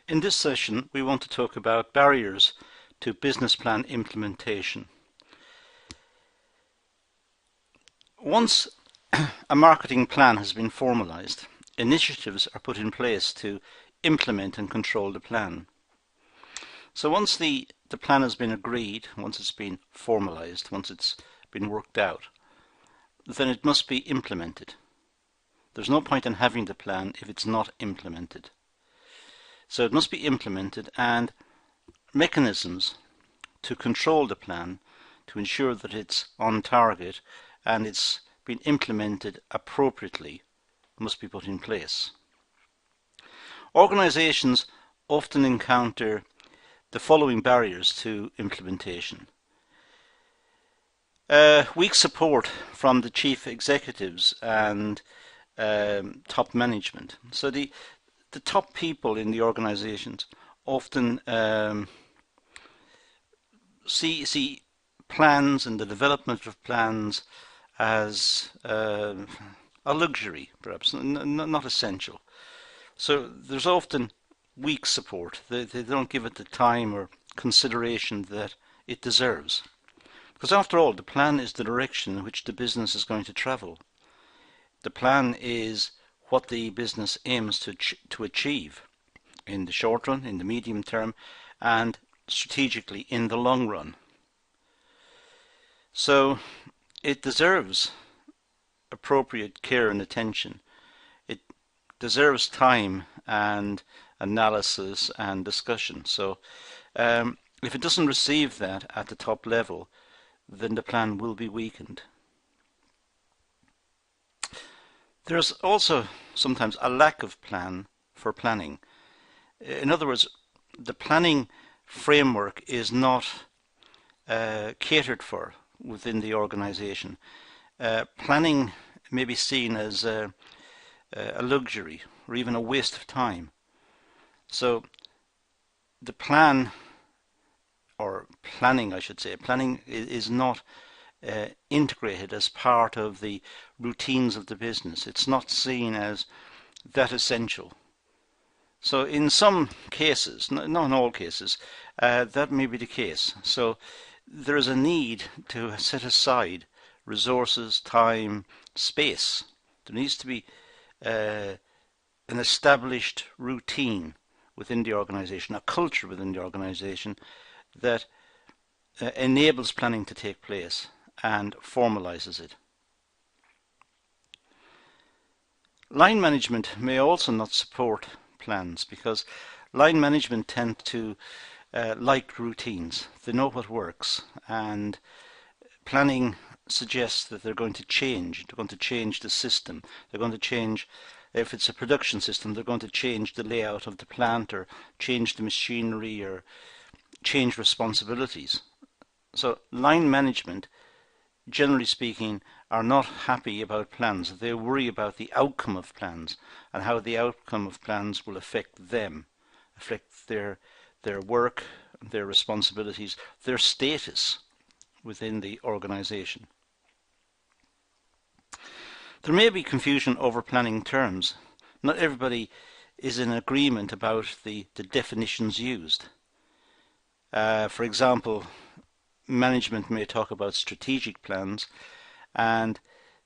In this session, we want to talk about barriers to business plan implementation. Once a marketing plan has been formalized, initiatives are put in place to implement and control the plan. So once the plan has been agreed, once it's been formalized, once it's been worked out, then it must be implemented. There's no point in having the plan if it's not implemented. So it must be implemented, and mechanisms to control the plan to ensure that it's on target and it's been implemented appropriately must be put in place. Organizations often encounter the following barriers to implementation. Weak support from the chief executives and top management. So the top people in the organizations often see plans and the development of plans as a luxury, perhaps, not essential. So there's often weak support. They don't give it the time or consideration that it deserves. Because after all, the plan is the direction in which the business is going to travel. The plan is what the business aims to achieve in the short run, in the medium term, and strategically in the long run. So it deserves appropriate care and attention. It deserves time and analysis and discussion. So if it doesn't receive that at the top level, then the plan will be weakened. There's also sometimes a lack of plan for planning. In other words, the planning framework is not catered for within the organization. Planning may be seen as a luxury or even a waste of time. So the plan, or planning I should say, planning is not integrated as part of the routines of the business. It's not seen as that essential. So in some cases, not in all cases, that may be the case. So there is a need to set aside resources, time, space. There needs to be an established routine within the organization, a culture within the organization that enables planning to take place and formalizes it. Line management may also not support plans because line management tend to like routines. They know what works, and planning suggests that they're going to change. They're going to change the system. They're going to change, if it's a production system, they're going to change the layout of the plant or change the machinery or change responsibilities. So line management, generally speaking, are not happy about plans. They worry about the outcome of plans and how the outcome of plans will affect them, affect their work, their responsibilities, their status within the organization. There may be confusion over planning terms. Not everybody is in agreement about the definitions used. For example, management may talk about strategic plans, and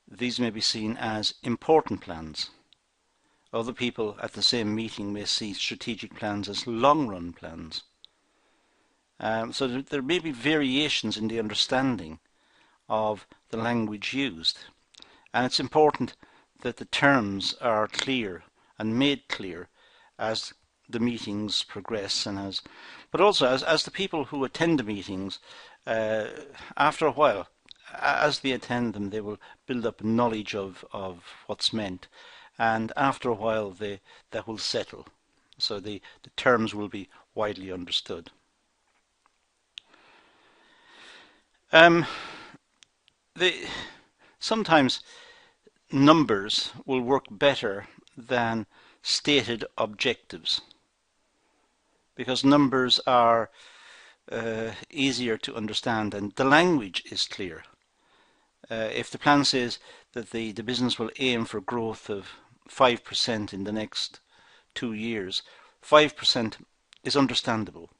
these may be seen as important plans. Other people at the same meeting may see strategic plans as long-run plans. So there may be variations in the understanding of the language used, and it's important that the terms are clear and made clear as the meetings progress, and but also as the people who attend the meetings, after a while, as they attend them, they will build up knowledge of what's meant, and after a while that will settle. So the terms will be widely understood. Sometimes numbers will work better than stated objectives, because numbers are easier to understand and the language is clear. If the plan says that the business will aim for growth of 5% in the next 2 years, 5% is understandable.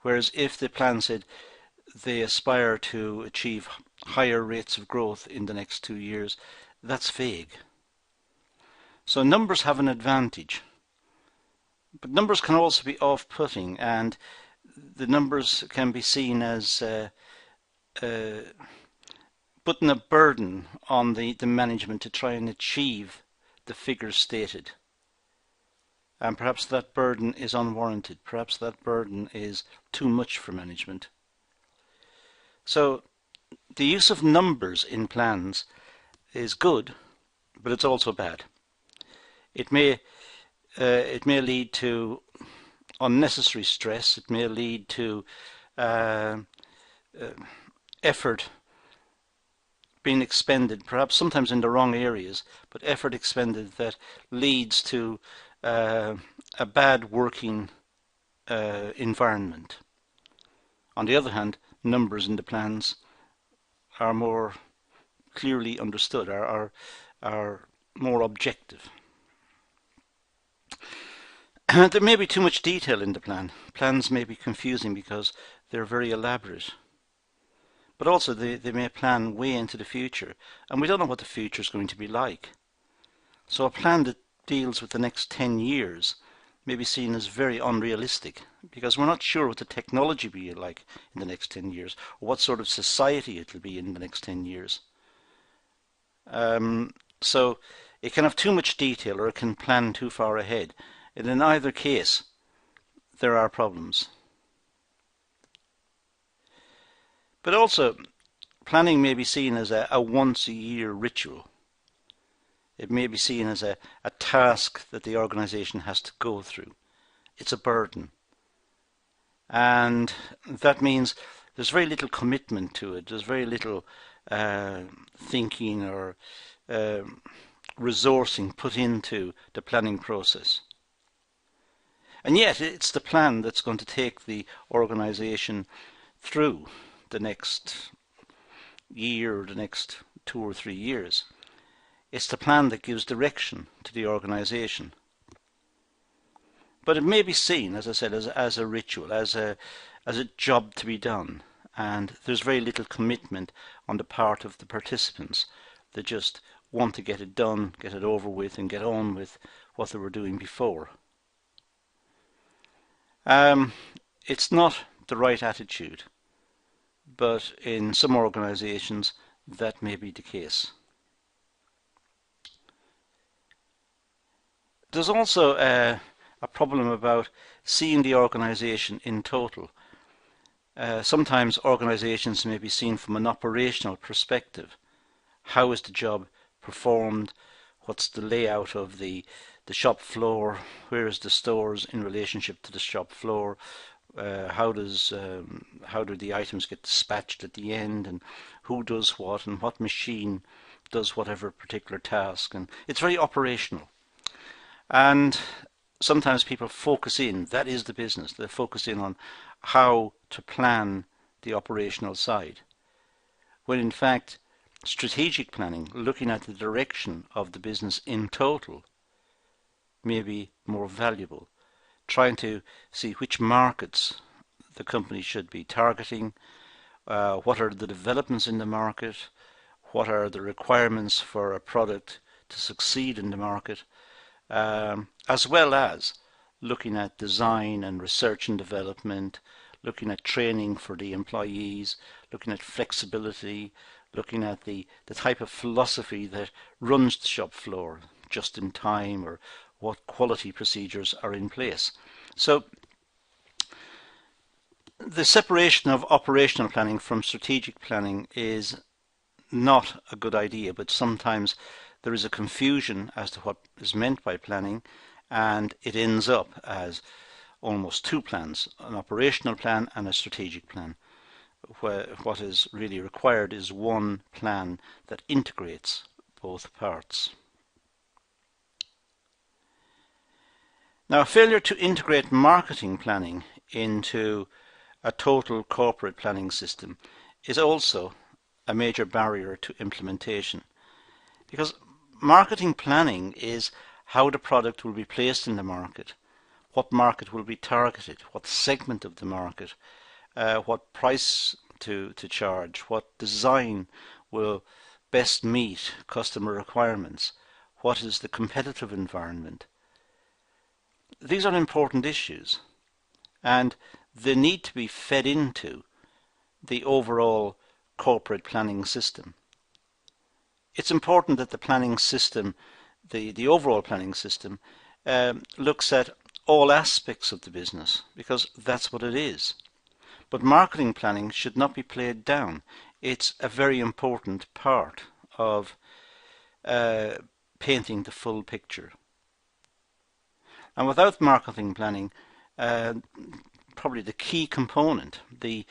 Whereas if the plan said they aspire to achieve higher rates of growth in the next 2 years, that's vague. So numbers have an advantage. But numbers can also be off-putting, and the numbers can be seen as putting a burden on the management to try and achieve the figures stated. And perhaps that burden is unwarranted. Perhaps that burden is too much for management. So the use of numbers in plans is good, but it's also bad. It may lead to unnecessary stress. It may lead to effort being expended, perhaps sometimes in the wrong areas, but effort expended that leads to a bad working environment. On the other hand, numbers in the plans are more clearly understood, are more objective. There may be too much detail in the plan. Plans may be confusing because they're very elaborate. But also they may plan way into the future, and we don't know what the future is going to be like. So a plan that deals with the next 10 years may be seen as very unrealistic, because we're not sure what the technology will be like in the next 10 years, or what sort of society it will be in the next 10 years. So it can have too much detail, or it can plan too far ahead. And in either case, there are problems. But also, planning may be seen as a once-a-year ritual. It may be seen as a task that the organization has to go through. It's a burden. And that means there's very little commitment to it. There's very little thinking or resourcing put into the planning process. And yet it's the plan that's going to take the organization through the next year or the next 2 or 3 years. It's the plan that gives direction to the organization. But it may be seen, as I said, as a ritual, as a job to be done. And there's very little commitment on the part of the participants. They just want to get it done, get it over with, and get on with what they were doing before. It's not the right attitude, but in some organizations that may be the case. There's also a problem about seeing the organization in total. Sometimes organizations may be seen from an operational perspective. How is the job performed? What's the layout of the shop floor? Where is the stores in relationship to the shop floor? How do the items get dispatched at the end, and who does what, and what machine does whatever particular task? And it's very operational. And sometimes people focus in, that is the business, they focus in on how to plan the operational side. When in fact, strategic planning, looking at the direction of the business in total, may be more valuable. Trying to see which markets the company should be targeting, what are the developments in the market, what are the requirements for a product to succeed in the market, as well as looking at design and research and development, looking at training for the employees, looking at flexibility, looking at the type of philosophy that runs the shop floor, just in time, or what quality procedures are in place. So the separation of operational planning from strategic planning is not a good idea, but sometimes there is a confusion as to what is meant by planning, and it ends up as almost two plans, an operational plan and a strategic plan. What is really required is one plan that integrates both parts. Now, a failure to integrate marketing planning into a total corporate planning system is also a major barrier to implementation, because marketing planning is how the product will be placed in the market, what market will be targeted, what segment of the market, what price to charge, what design will best meet customer requirements, what is the competitive environment. These are important issues, and they need to be fed into the overall corporate planning system. It's important that the planning system, the overall planning system, looks at all aspects of the business, because that's what it is. But marketing planning should not be played down. It's a very important part of painting the full picture. And without marketing planning, probably the key component, the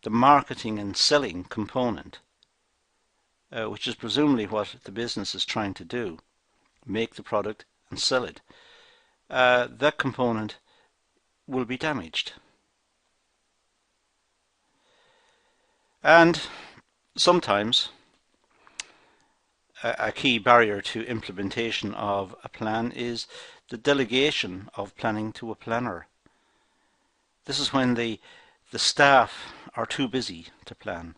marketing and selling component, which is presumably what the business is trying to do, make the product and sell it, that component will be damaged. And sometimes a key barrier to implementation of a plan is the delegation of planning to a planner. This is when the staff are too busy to plan.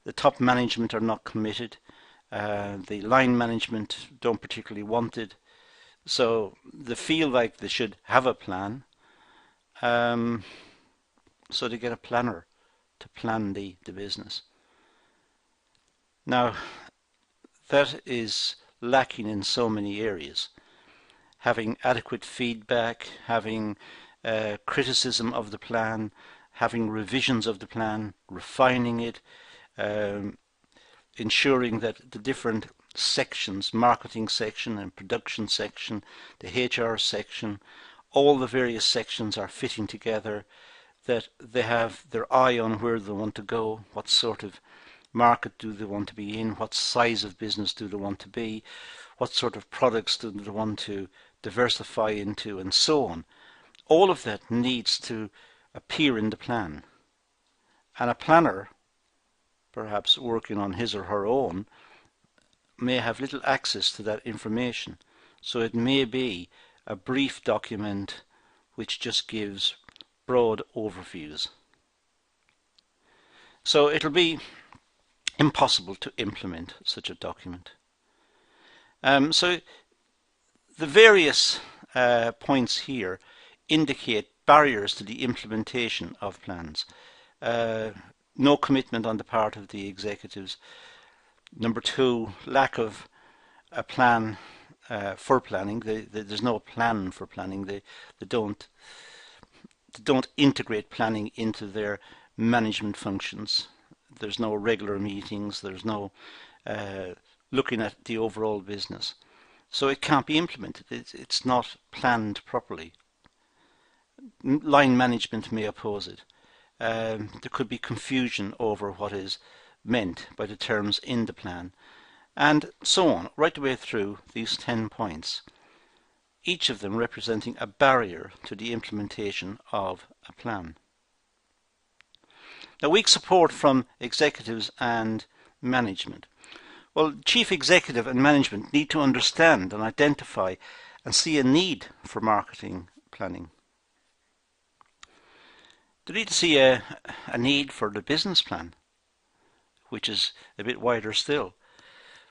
The top management are not committed. The line management don't particularly want it. So they feel like they should have a plan. So they get a planner to plan the business. Now, that is lacking in so many areas. Having adequate feedback, having criticism of the plan, having revisions of the plan, refining it, ensuring that the different sections, marketing section and production section, the HR section, all the various sections are fitting together, that they have their eye on where they want to go, what sort of market do they want to be in, what size of business do they want to be, what sort of products do they want to diversify into, and so on. All of that needs to appear in the plan. And a planner, perhaps working on his or her own, may have little access to that information. So it may be a brief document which just gives broad overviews. So it'll be impossible to implement such a document. So the various points here indicate barriers to the implementation of plans. No commitment on the part of the executives. Number two, lack of a plan for planning. There's no plan for planning. They don't integrate planning into their management functions. There's no regular meetings. There's no looking at the overall business. So it can't be implemented. It's not planned properly. Line management may oppose it. There could be confusion over what is meant by the terms in the plan, and so on, right the way through these 10 points, each of them representing a barrier to the implementation of a plan. Now, weak support from executives and management. Well, chief executive and management need to understand and identify and see a need for marketing planning. They need to see a need for the business plan, which is a bit wider still.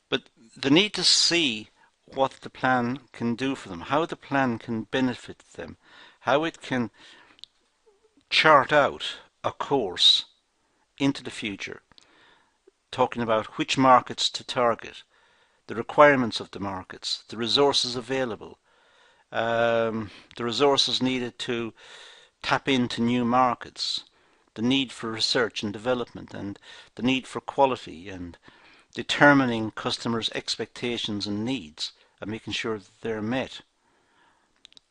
But they need to see what the plan can do for them, how the plan can benefit them, how it can chart out a course into the future, talking about which markets to target, the requirements of the markets, the resources available, the resources needed to tap into new markets, the need for research and development, and the need for quality, and determining customers' expectations and needs and making sure that they're met.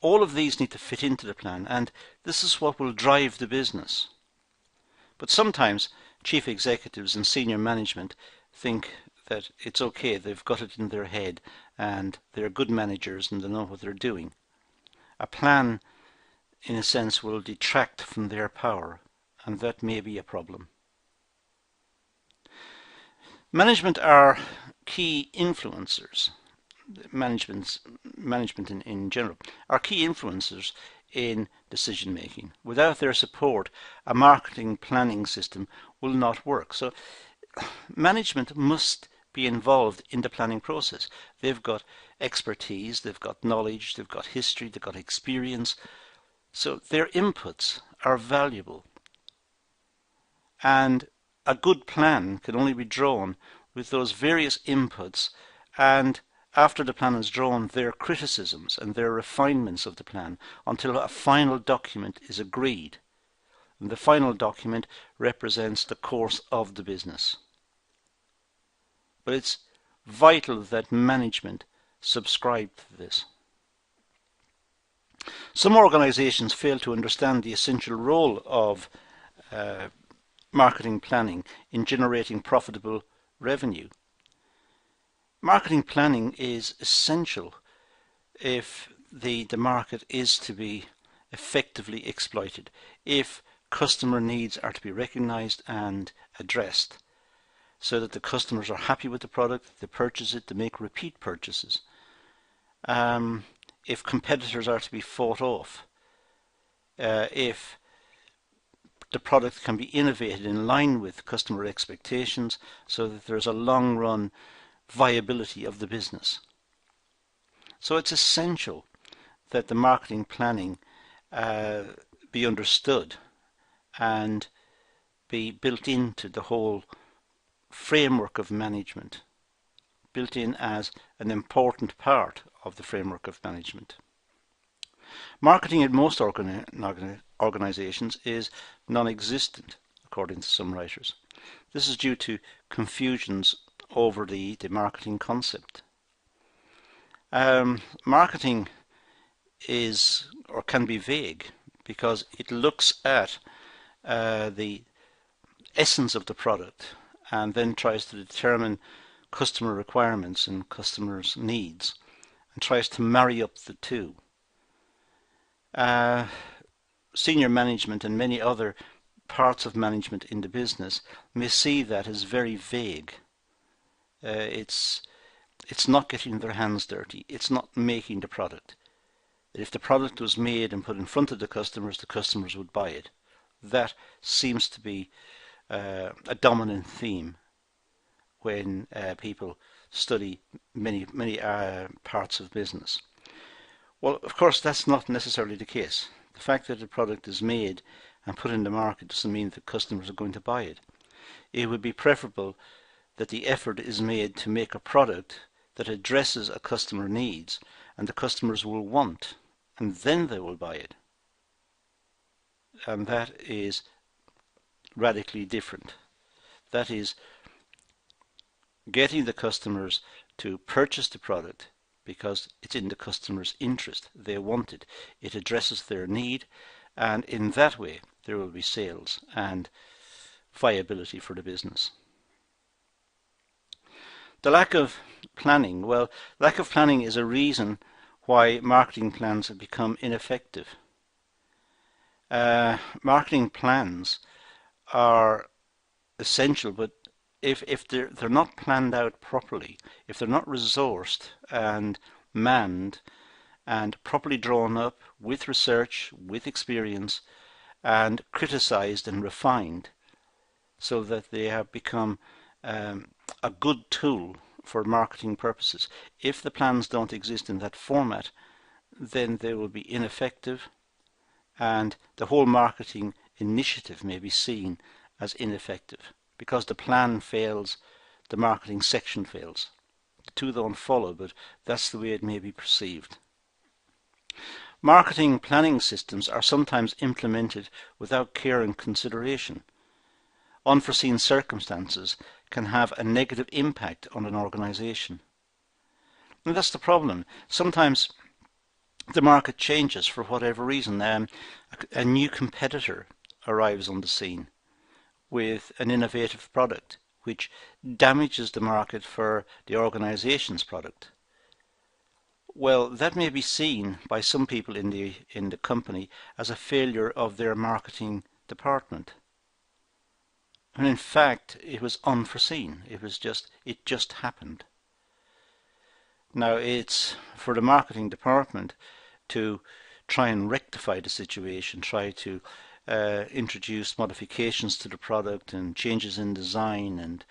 All of these need to fit into the plan, and this is what will drive the business. But sometimes chief executives and senior management think that it's okay, they've got it in their head and they're good managers and they know what they're doing. A plan, in a sense, will detract from their power, and that may be a problem. Management are key influencers. Management in general are key influencers in decision making. Without their support, a marketing planning system will not work. So management must be involved in the planning process. They've got expertise, they've got knowledge, they've got history, they've got experience. So their inputs are valuable. And a good plan can only be drawn with those various inputs, and after the plan is drawn, their criticisms and their refinements of the plan until a final document is agreed. And the final document represents the course of the business. But it's vital that management subscribe to this. Some organizations fail to understand the essential role of marketing planning in generating profitable revenue. Marketing planning is essential if the market is to be effectively exploited, if customer needs are to be recognized and addressed, so that the customers are happy with the product, they purchase it, they make repeat purchases. If competitors are to be fought off, if the product can be innovated in line with customer expectations so that there's a long-run viability of the business. So it's essential that the marketing planning be understood and be built into the whole framework of management, built in as an important part of the framework of management. Marketing in most organizations is non-existent, according to some writers. This is due to confusions over the marketing concept. Marketing is or can be vague because it looks at the essence of the product and then tries to determine customer requirements and customers' needs and tries to marry up the two. Senior management and many other parts of management in the business may see that as very vague. It's not getting their hands dirty. It's not making the product. If the product was made and put in front of the customers would buy it. That seems to be a dominant theme when people study many parts of business. Well, of course, that's not necessarily the case. The fact that a product is made and put in the market doesn't mean that customers are going to buy it. It would be preferable that the effort is made to make a product that addresses a customer needs and the customers will want, and then they will buy it. And that is radically different. That is getting the customers to purchase the product because it's in the customer's interest. They want it. It addresses their need, and in that way there will be sales and viability for the business. The lack of planning. Well, lack of planning is a reason why marketing plans have become ineffective. Marketing plans are essential, but if they're not planned out properly, if they're not resourced and manned and properly drawn up with research, with experience, and criticized and refined so that they have become a good tool for marketing purposes. If the plans don't exist in that format, then they will be ineffective and the whole marketing initiative may be seen as ineffective. Because the plan fails, the marketing section fails. The two don't follow, but that's the way it may be perceived. Marketing planning systems are sometimes implemented without care and consideration. Unforeseen circumstances can have a negative impact on an organization. And that's the problem. Sometimes the market changes for whatever reason. A new competitor arrives on the scene with an innovative product which damages the market for the organization's product. Well, that may be seen by some people in the company as a failure of their marketing department. And in fact, it was unforeseen. It just happened. Now it's for the marketing department to try and rectify the situation, try to introduce modifications to the product and changes in design, and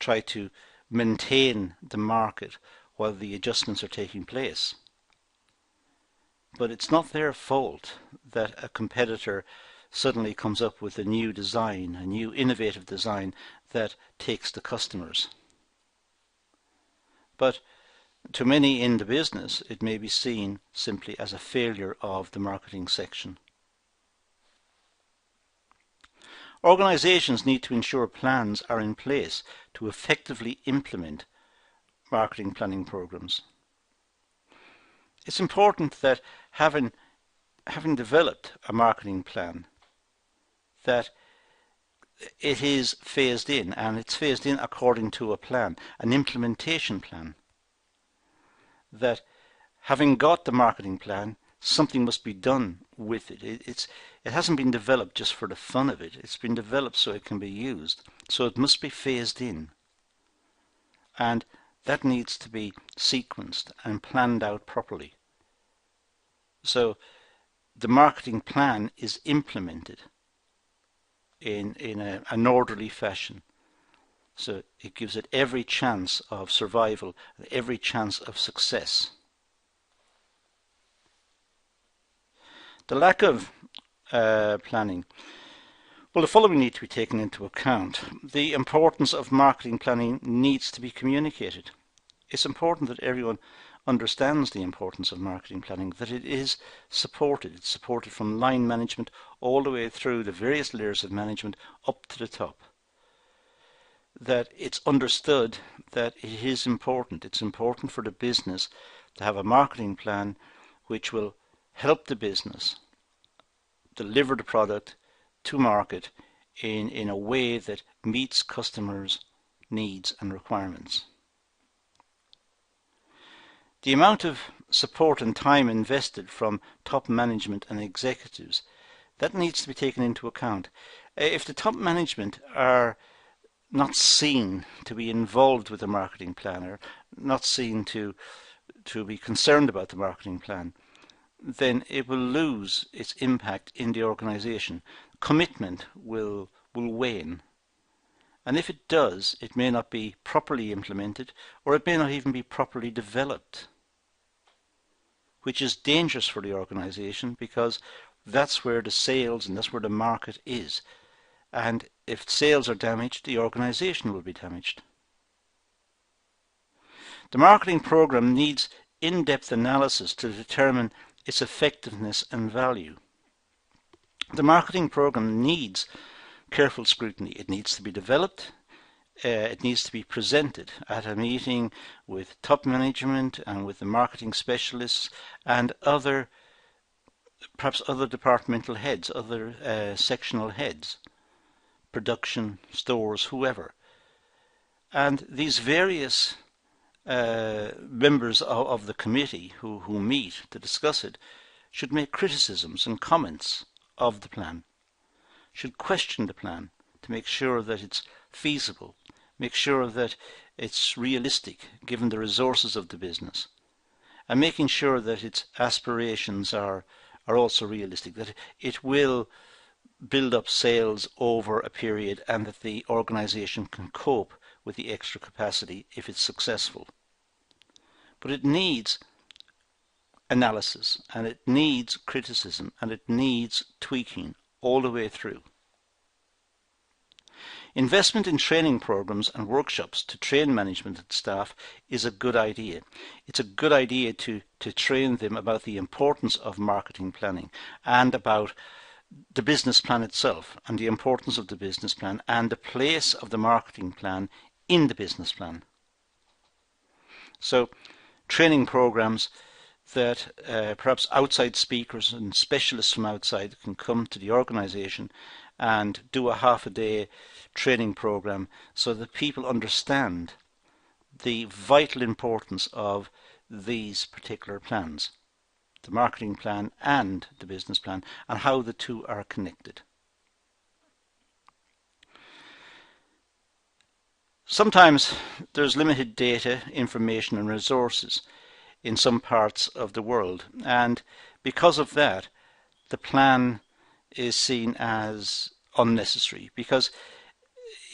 try to maintain the market while the adjustments are taking place. But it's not their fault that a competitor suddenly comes up with a new design, a new innovative design that takes the customers. But to many in the business, it may be seen simply as a failure of the marketing section. Organizations need to ensure plans are in place to effectively implement marketing planning programs. It's important that having developed a marketing plan, that it is phased in, and it's phased in according to a plan, an implementation plan. That having got the marketing plan, something must be done with it. It hasn't been developed just for the fun of it. It's been developed so it can be used. So it must be phased in. And that needs to be sequenced and planned out properly. So the marketing plan is implemented in an orderly fashion. So it gives it every chance of survival, every chance of success. The lack of planning. Well, the following need to be taken into account. The importance of marketing planning needs to be communicated. It's important that everyone understands the importance of marketing planning, that it is supported. It's supported from line management all the way through the various layers of management up to the top. That it's understood that it is important. It's important for the business to have a marketing plan which will help the business deliver the product to market in a way that meets customers' needs and requirements. The amount of support and time invested from top management and executives, that needs to be taken into account. If the top management are not seen to be involved with the marketing plan, or not seen to be concerned about the marketing plan, then it will lose its impact in the organization. Commitment will wane. And if it does, it may not be properly implemented, or it may not even be properly developed, which is dangerous for the organization, because that's where the sales and that's where the market is. And if sales are damaged, the organization will be damaged. The marketing program needs in-depth analysis to determine its effectiveness and value. The marketing program needs careful scrutiny. It needs to be developed. It needs to be presented at a meeting with top management and with the marketing specialists and perhaps other departmental heads, other sectional heads, production, stores, whoever. And these various members of the committee who meet to discuss it should make criticisms and comments of the plan, should question the plan to make sure that it's feasible, make sure that it's realistic given the resources of the business, and making sure that its aspirations are also realistic, that it will build up sales over a period and that the organization can cope with the extra capacity if it's successful. But it needs analysis, and it needs criticism, and it needs tweaking all the way through. Investment in training programs and workshops to train management and staff is a good idea. It's a good idea to train them about the importance of marketing planning and about the business plan itself and the importance of the business plan and the place of the marketing plan in the business plan. So training programs that perhaps outside speakers and specialists from outside can come to the organization and do a half-a-day training program so that people understand the vital importance of these particular plans, the marketing plan and the business plan, and how the two are connected. Sometimes there's limited data, information and resources in some parts of the world, and because of that, the plan is seen as unnecessary, because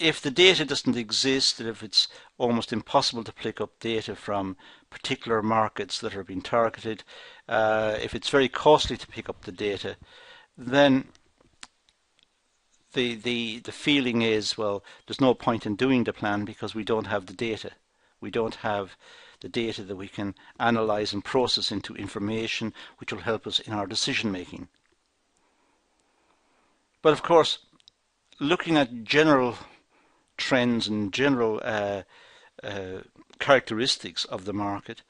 if the data doesn't exist, and if it's almost impossible to pick up data from particular markets that are being targeted, if it's very costly to pick up the data, then the feeling is, well, there's no point in doing the plan because we don't have the data. We don't have the data that we can analyze and process into information which will help us in our decision making. But of course, looking at general trends and general characteristics of the market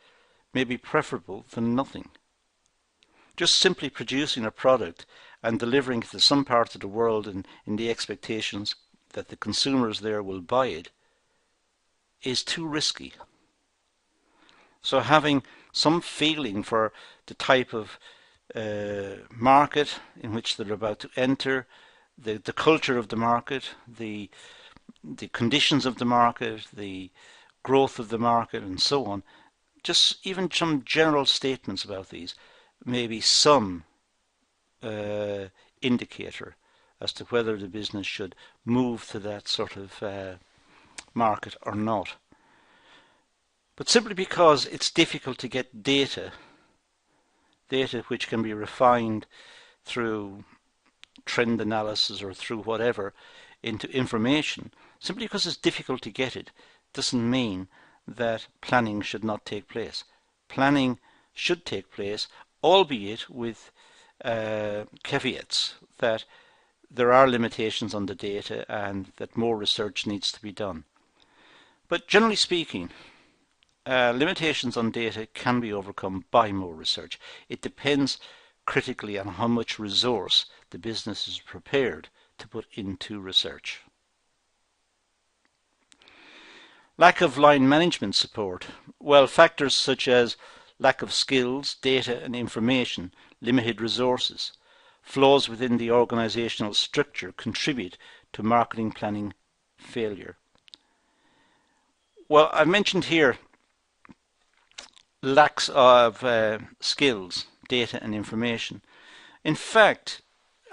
may be preferable than nothing. Just simply producing a product and delivering it to some parts of the world in the expectations that the consumers there will buy it is too risky. So having some feeling for the type of market in which they're about to enter, the culture of the market, the conditions of the market, the growth of the market, and so on, just even some general statements about these, maybe some indicator as to whether the business should move to that sort of market or not. But simply because it's difficult to get data which can be refined through trend analysis or through whatever into information, simply because it's difficult to get it doesn't mean that planning should not take place. Planning should take place, albeit with caveats that there are limitations on the data and that more research needs to be done. But generally speaking, limitations on data can be overcome by more research. It depends critically on how much resource the business is prepared to put into research. Lack of line management support. Well, factors such as lack of skills, data and information, limited resources, flaws within the organizational structure contribute to marketing planning failure. Well, I've mentioned here lacks of skills, data and information. In fact,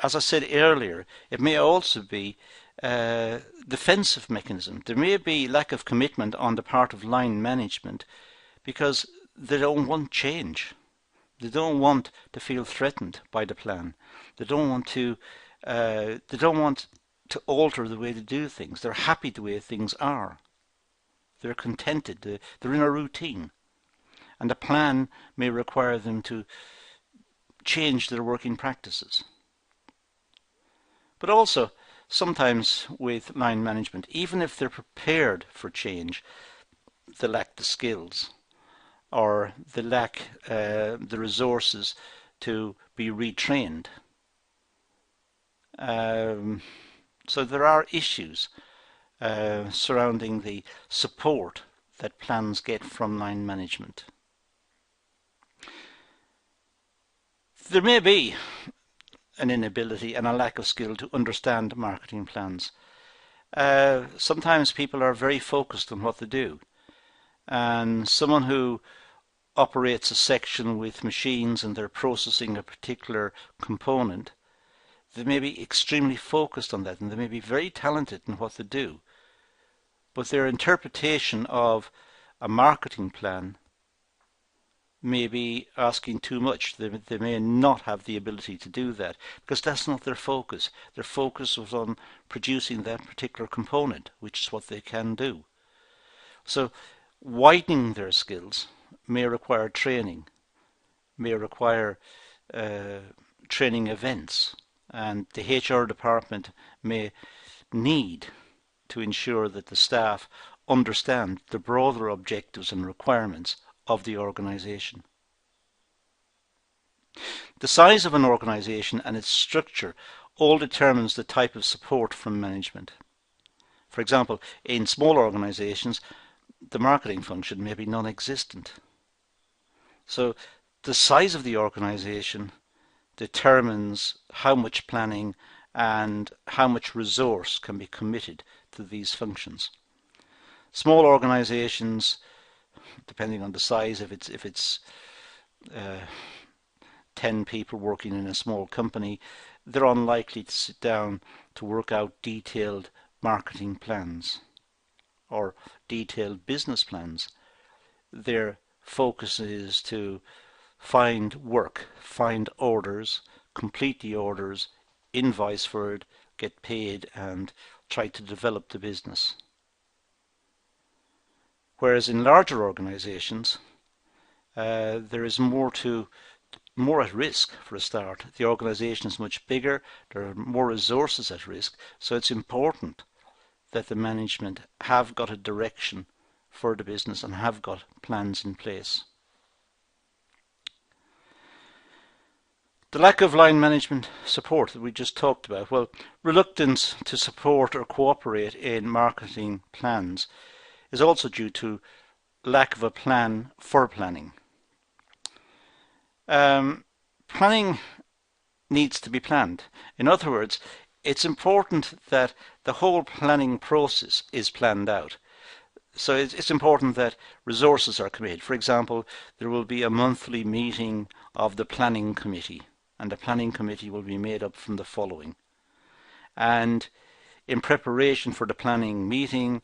as I said earlier, it may also be defensive mechanism. There may be lack of commitment on the part of line management because they don't want change. They don't want to feel threatened by the plan. They don't want to alter the way they do things. They're happy the way things are. They're contented. They're in a routine. And the plan may require them to change their working practices. But also, sometimes with line management, even if they're prepared for change, they lack the skills or they lack the resources to be retrained. So there are issues surrounding the support that plans get from line management. There may be an inability and a lack of skill to understand marketing plans. Sometimes people are very focused on what they do, and someone who operates a section with machines and they're processing a particular component, they may be extremely focused on that and they may be very talented in what they do, but their interpretation of a marketing plan may be asking too much. They may not have the ability to do that because that's not their focus. Their focus was on producing that particular component, which is what they can do. So widening their skills may require training, may require training events, and the HR department may need to ensure that the staff understand the broader objectives and requirements of the organization. The size of an organization and its structure all determines the type of support from management. For example, in small organizations, the marketing function may be non-existent. So the size of the organization determines how much planning and how much resource can be committed to these functions. Small organizations, depending on the size, if it's 10 people working in a small company, they're unlikely to sit down to work out detailed marketing plans or detailed business plans. Their focus is to find work, find orders, complete the orders, invoice for it, get paid, and try to develop the business. Whereas in larger organizations, there is more at risk for a start. The organization is much bigger, there are more resources at risk, so it's important that the management have got a direction for the business and have got plans in place. The lack of line management support that we just talked about, well, reluctance to support or cooperate in marketing plans is also due to lack of a plan for planning. Planning needs to be planned. In other words, it's important that the whole planning process is planned out. So it's important that resources are committed. For example, there will be a monthly meeting of the planning committee, and the planning committee will be made up from the following. And in preparation for the planning meeting,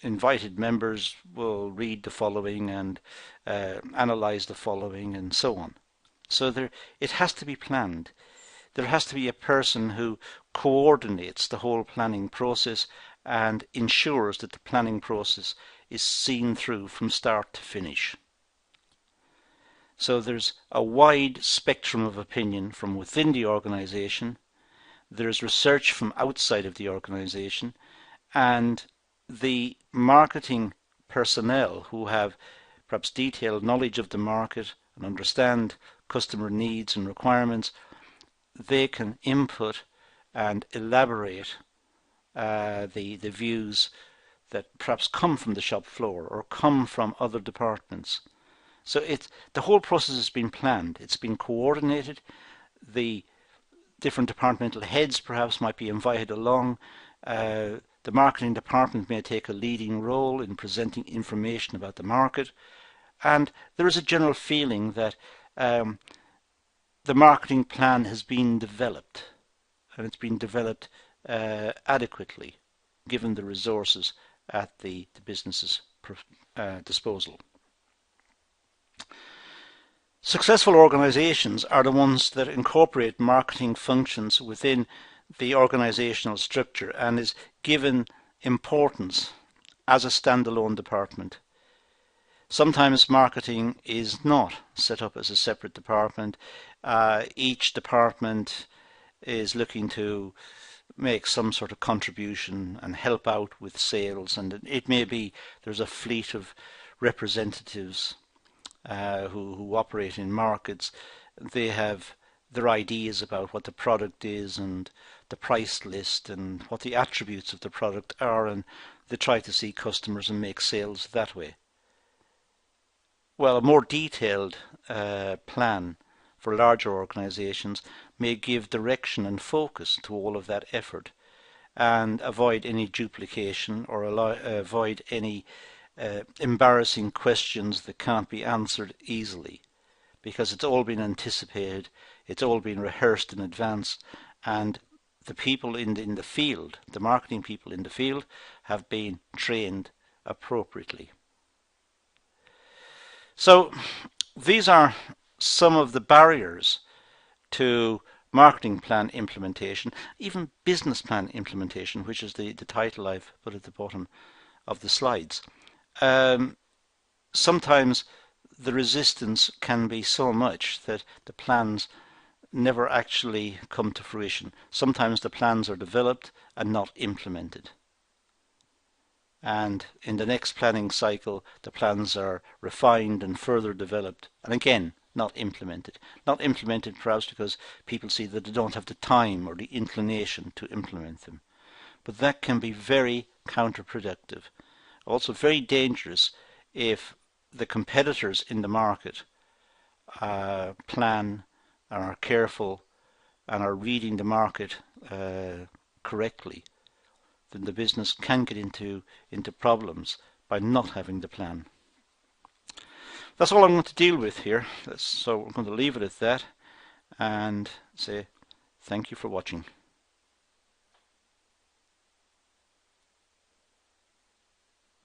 invited members will read the following and analyze the following and so on. So it has to be planned. There has to be a person who coordinates the whole planning process and ensures that the planning process is seen through from start to finish. So there's a wide spectrum of opinion from within the organization, there's research from outside of the organization, and the marketing personnel who have perhaps detailed knowledge of the market and understand customer needs and requirements, they can input and elaborate the views that perhaps come from the shop floor or come from other departments. So the whole process has been planned, it's been coordinated, the different departmental heads perhaps might be invited along, the marketing department may take a leading role in presenting information about the market, and there is a general feeling that the marketing plan has been developed, and it's been developed adequately given the resources at the business's disposal. Successful organizations are the ones that incorporate marketing functions within the organizational structure and is given importance as a standalone department. Sometimes marketing is not set up as a separate department. Each department is looking to make some sort of contribution and help out with sales, and it may be there's a fleet of representatives who operate in markets. They have their ideas about what the product is and the price list and what the attributes of the product are, and they try to see customers and make sales that way. Well, a more detailed plan for larger organizations may give direction and focus to all of that effort and avoid any duplication or avoid any embarrassing questions that can't be answered easily, because it's all been anticipated, it's all been rehearsed in advance, and the people in the field, the marketing people in the field, have been trained appropriately. So these are some of the barriers to marketing plan implementation, even business plan implementation, which is the title I've put at the bottom of the slides. Sometimes the resistance can be so much that the plans never actually come to fruition. Sometimes the plans are developed and not implemented. And in the next planning cycle, the plans are refined and further developed, and again, not implemented. Not implemented perhaps because people see that they don't have the time or the inclination to implement them. But that can be very counterproductive. Also very dangerous if the competitors in the market plan and are careful and are reading the market correctly. Then the business can get into problems by not having the plan. That's all I'm going to deal with here. So I'm going to leave it at that and say thank you for watching.